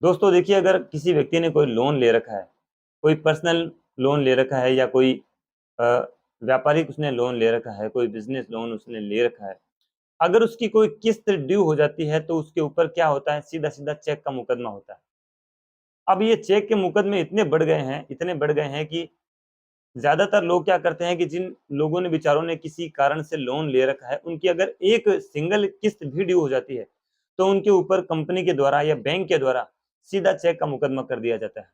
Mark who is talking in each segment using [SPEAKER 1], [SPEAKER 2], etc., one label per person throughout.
[SPEAKER 1] दोस्तों देखिए, अगर किसी व्यक्ति ने कोई लोन ले रखा है, कोई पर्सनल लोन ले रखा है या कोई अ, व्यापारिक उसने लोन ले रखा है, कोई बिज़नेस लोन उसने ले रखा है। अगर उसकी कोई किस्त ड्यू हो जाती है तो उसके ऊपर क्या होता है, सीधा-सीधा चेक का मुकदमा होता है। अब ये चेक के मुकदमे इतने बढ़ गए हैं, इतने बढ़ गए हैं कि ज़्यादातर लोग क्या करते हैं कि जिन लोगों ने बेचारों ने किसी कारण से लोन ले रखा है, उनकी अगर एक सिंगल किस्त भी ड्यू हो जाती है, तो उनके ऊपर कंपनी के द्वारा या बैंक के द्वारा सीधा चेक का मुकदमा कर दिया जाता है।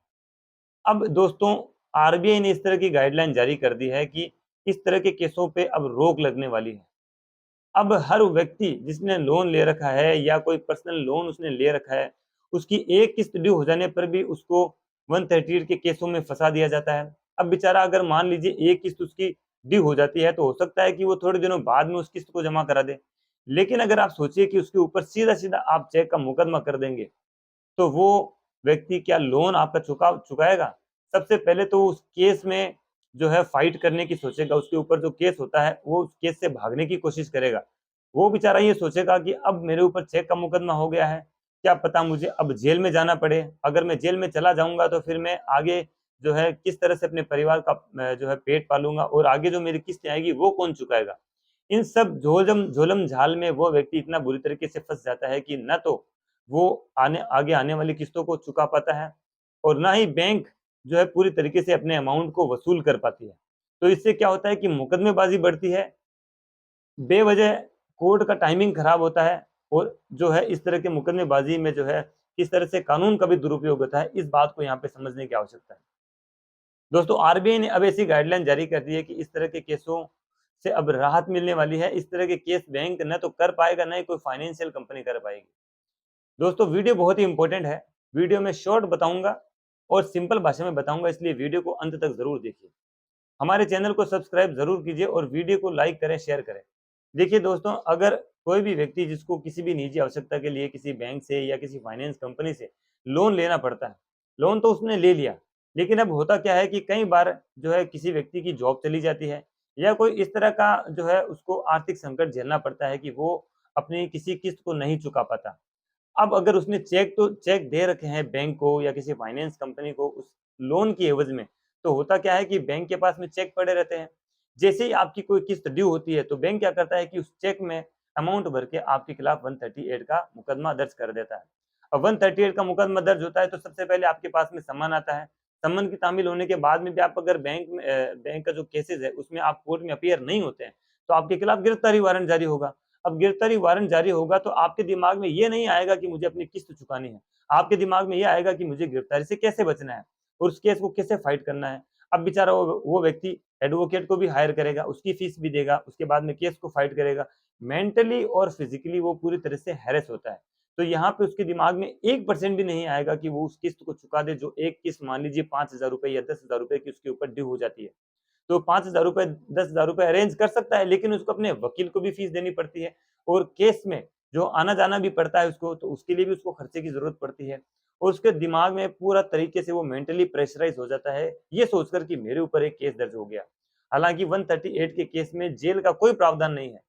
[SPEAKER 1] अब दोस्तों, आरबीआई ने इस तरह की गाइडलाइन जारी कर दी है कि इस तरह के केसों पे अब रोक लगने वाली है। अब हर व्यक्ति जिसने लोन ले रखा है या कोई पर्सनल लोन उसने ले रखा है, उसकी एक किस्त ड्यू हो जाने पर भी उसको 138 के केसों में फँसा दिया जाता है। अब बेचारा अगर मान लीजिए एक किस्त उसकी ड्यू हो जाती है, तो हो सकता है कि वो थोड़े दिनों बाद में उस किस्त को जमा करा दे। लेकिन अगर आप सोचिए कि उसके ऊपर सीधा-सीधा आप चेक का मुकदमा कर देंगे, तो वो व्यक्ति क्या लोन आपका चुकाएगा? सबसे पहले तो उस केस में जो है फाइट करने की सोचेगा, उसके ऊपर जो केस होता है, वो उस केस से भागने की कोशिश करेगा। वो बेचारा ये सोचेगा कि अब मेरे ऊपर चेक का मुकदमा हो गया है, क्या पता मुझे अब जेल में जाना पड़े। अगर मैं जेल में चला जाऊँगा तो फिर मैं आगे जो है किस तरह से अपने परिवार का जो है पेट पालूँगा और आगे जो मेरी किस्तें आएगी वो कौन चुकाएगा? इन सब झोलम-झाल में वो व्यक्ति इतना बुरी तरीके से फँस जाता है कि ना तो वो आगे आने वाली किस्तों को चुका पाता है और ना ही बैंक जो है पूरी तरीके से अपने अमाउंट को वसूल कर पाती है। तो इससे क्या होता है कि मुकदमेबाज़ी बढ़ती है, बेवजह कोर्ट का टाइमिंग खराब होता है और जो है इस तरह के मुकदमेबाज़ी में जो है किस तरह से कानून का भी दुरुपयोग होता है, इस बात को यहाँ पे समझने की आवश्यकता है। दोस्तों, आरबीआई ने अब ऐसी गाइडलाइन जारी कर दी है कि इस तरह के केसों से अब राहत मिलने वाली है। इस तरह के केस बैंक न तो कर पाएगा, ना ही कोई फाइनेंशियल कंपनी कर पाएगी। दोस्तों, वीडियो बहुत ही इम्पोर्टेंट है। वीडियो में शॉर्ट बताऊँगा और सिंपल भाषा में बताऊँगा, इसलिए वीडियो को अंत तक ज़रूर देखिए। हमारे चैनल को सब्सक्राइब ज़रूर कीजिए और वीडियो को लाइक करें, शेयर करें। देखिए दोस्तों, अगर कोई भी व्यक्ति जिसको किसी भी निजी आवश्यकता के लिए किसी बैंक से या किसी फाइनेंस कंपनी से लोन लेना पड़ता है, लोन तो उसने ले लिया, लेकिन अब होता क्या है कि कई बार जो है किसी व्यक्ति की जॉब चली जाती है या कोई इस तरह का जो है उसको आर्थिक संकट झेलना पड़ता है कि वो अपनी किसी किस्त को नहीं चुका पाता। अब अगर उसने चेक दे रखे हैं बैंक को या किसी फाइनेंस कंपनी को उस लोन की एवज़ में, तो होता क्या है कि बैंक के पास में चेक पड़े रहते हैं। जैसे ही आपकी कोई किस्त ड्यू होती है, तो बैंक क्या करता है कि उस चेक में अमाउंट भर के आपके खिलाफ 138 का मुकदमा दर्ज कर देता है। अब 138 का मुकदमा दर्ज होता है, तो सबसे पहले आपके पास में सम्मन आता है। सम्मन की तामील होने के बाद में भी आप अगर बैंक का जो केसेज़ है, उसमें आप कोर्ट में अपीयर नहीं होते हैं, तो आपके खिलाफ गिरफ्तारी वारंट जारी होगा। अब गिरफ्तारी वारंट जारी होगा तो आपके दिमाग में ये नहीं आएगा कि मुझे अपनी किस्त चुकानी है। आपके दिमाग में ये आएगा कि मुझे गिरफ्तारी से कैसे बचना है और उस केस को कैसे फाइट करना है। अब बेचारा वो व्यक्ति एडवोकेट को भी हायर करेगा, उसकी फीस भी देगा, उसके बाद में केस को फाइट करेगा। मेंटली और फिज़िकली वो पूरी तरह से हैरेस होता है। तो यहाँ पे उसके दिमाग में 1% भी नहीं आएगा कि वो उस किस्त को चुका दे, जो एक किस्त मान लीजिए ₹5000 या ₹10,000 की उसके ऊपर ड्यू हो जाती है। तो ₹5000 ₹10,000 अरेंज कर सकता है, लेकिन उसको अपने वकील को भी फीस देनी पड़ती है और केस में जो आना-जाना भी पड़ता है उसको, तो उसके लिए भी उसको खर्चे की ज़रूरत पड़ती है और उसके दिमाग में पूरा तरीके से वो मेंटली प्रेशराइज़ हो जाता है, ये सोचकर कि मेरे ऊपर एक केस दर्ज हो गया। हालाँकि 138 के केस में जेल का कोई प्रावधान नहीं है।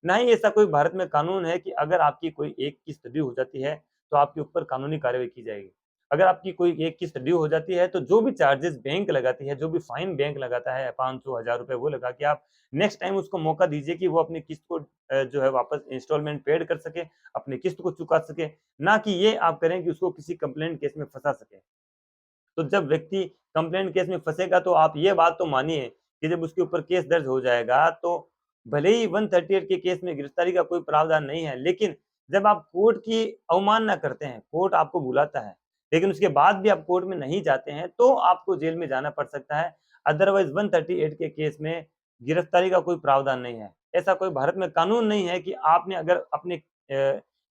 [SPEAKER 1] ना ही ऐसा कोई भारत में कानून है कि अगर आपकी कोई एक किस्त ड्यू हो जाती है, तो आपके ऊपर कानूनी कार्रवाई की जाएगी। अगर आपकी कोई एक किस्त ड्यू हो जाती है, तो जो भी चार्जेज़ बैंक लगाती है, जो भी फाइन बैंक लगाता है 500, ₹1000 वो लगा के आप नेक्स्ट टाइम उसको मौका दीजिए कि वो अपनी किस्त को जो है वापस इंस्टॉलमेंट पेड कर सके, अपनी किस्त को चुका सके, ना कि ये आप करें कि उसको किसी कंप्लेंट केस में फँसा सकें। तो जब व्यक्ति कंप्लेंट केस में फँसेगा, तो आप ये बात तो मानिए कि जब उसके ऊपर केस दर्ज हो जाएगा, तो भले ही 138 के केस में गिरफ्तारी का कोई प्रावधान नहीं है, लेकिन जब आप कोर्ट की अवमानना करते हैं, कोर्ट आपको बुलाता है, लेकिन उसके बाद भी आप कोर्ट में नहीं जाते हैं, तो आपको जेल में जाना पड़ सकता है। अदरवाइज़ 138 के केस में गिरफ्तारी का कोई प्रावधान नहीं है। ऐसा कोई भारत में कानून नहीं है कि आपने अगर अपने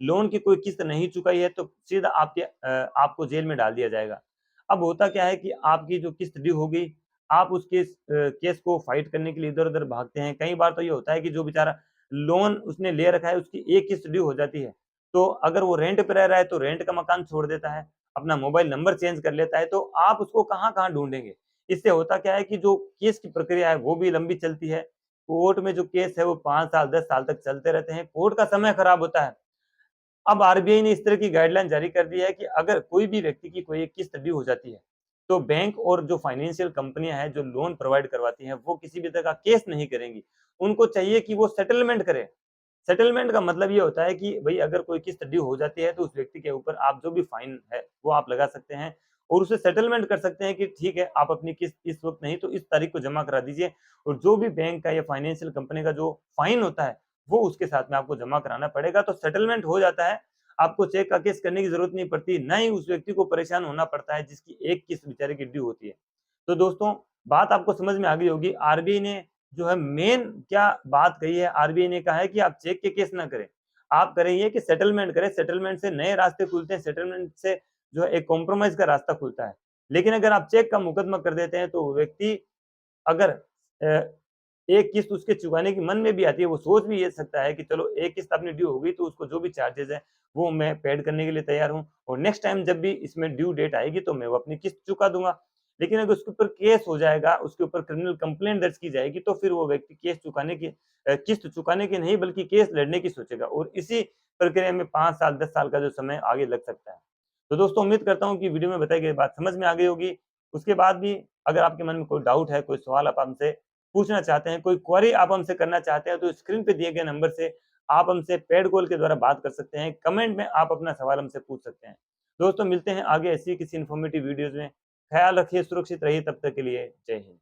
[SPEAKER 1] लोन की कोई किस्त नहीं चुकाई है, तो सीधा आपको जेल में डाल दिया जाएगा। अब होता क्या है कि आपकी जो किस्त ड्यू हो गई, आप उस केस को फाइट करने के लिए इधर-उधर भागते हैं। कई बार तो ये होता है कि जो बेचारा लोन उसने ले रखा है, उसकी एक किस्त ड्यू हो जाती है। तो अगर वो रेंट पे रह रहा है, तो रेंट का मकान छोड़ देता है, अपना मोबाइल नंबर चेंज कर लेता है, तो आप उसको कहाँ-कहाँ ढूँढेंगे? इससे होता क्या है कि जो केस की प्रक्रिया है, वो भी लंबी चलती है। कोर्ट में जो केस है, वो 5 साल, 10 साल तक चलते रहते हैं। कोर्ट का समय खराब होता है। अब आरबीआई ने इस तरह की गाइडलाइन जारी कर दी है कि अगर कोई भी व्यक्ति की कोई एक किस्त ड्यू हो जाती है, तो बैंक और जो फाइनेंशियल कंपनियां हैं जो लोन प्रोवाइड करवाती हैं, वो किसी भी तरह का केस नहीं करेंगी। उनको चाहिए कि वो सेटलमेंट करें। सेटलमेंट का मतलब ये होता है कि भई अगर कोई किस्त ड्यू हो जाती है तो उस व्यक्ति के ऊपर आप जो भी फाइन है, वो आप लगा सकते हैं और उसे सेटलमेंट कर सकते हैं कि ठीक है, आप अपनी किस्त इस वक़्त नहीं तो इस तारीख को जमा करा दीजिए और जो भी बैंक का या फाइनेंशियल कंपनी का जो फाइन होता है, वो उसके साथ में आपको जमा कराना पड़ेगा। तो सेटलमेंट हो जाता है, आपको चेक का केस करने की ज़रूरत नहीं पड़ती, ना ही उस व्यक्ति को परेशान होना पड़ता है जिसकी एक किस्त बेचारे की ड्यू होती है। तो दोस्तों, बात आपको समझ में आ गई होगी, आरबीआई ने जो है मेन क्या बात कही है, आरबीआई ने कहा है कि आप चेक के केस ना करें। आप करें ये कि सेटलमेंट करें, सेटलमेंट से नए रास्ते खुलते हैं, सेटलमेंट से जो है एक कॉम्प्रोमाइज़ का रास्ता खुलता है। लेकिन अगर आप चेक का मुकदमा कर देते हैं तो वो व्यक्ति अगर अ, एक किस्त उसके चुकाने की मन में भी आती है, वो सोच भी ये सकता है कि चलो एक किस्त अपनी ड्यू हो गई तो उसको जो भी चार्जेज़ हैं, वो मैं पेड करने के लिए तैयार हूँ और नेक्स्ट टाइम जब भी इसमें ड्यू डेट आएगी तो मैं वो अपनी किस्त चुका दूँगा। लेकिन अगर उसके ऊपर केस हो जाएगा, उसके ऊपर क्रिमिनल कंप्लेंट दर्ज की जाएगी तो फिर वो व्यक्ति किस्त चुकाने की नहीं बल्कि केस लड़ने की सोचेगा और इसी प्रक्रिया में 5 साल, 10 साल का जो समय आगे लग सकता है। तो दोस्तों उम्मीद करता हूँ कि वीडियो में बताई गई बात समझ में आ गई होगी। उसके बाद भी अगर आपके मन में कोई डाउट है, कोई सवाल आप हमसे पूछना चाहते हैं, कोई क्वेरी आप हमसे करना चाहते हैं, तो स्क्रीन पे दिए गए नंबर से आप हमसे पेड कॉल के द्वारा बात कर सकते हैं। कमेंट में आप अपना सवाल हमसे पूछ सकते हैं। दोस्तों मिलते हैं आगे ऐसी किसी इन्फॉर्मेटिव वीडियोज़ में। ख़्याल रखिए, सुरक्षित रहिए, तब तक के लिए जय हिंद।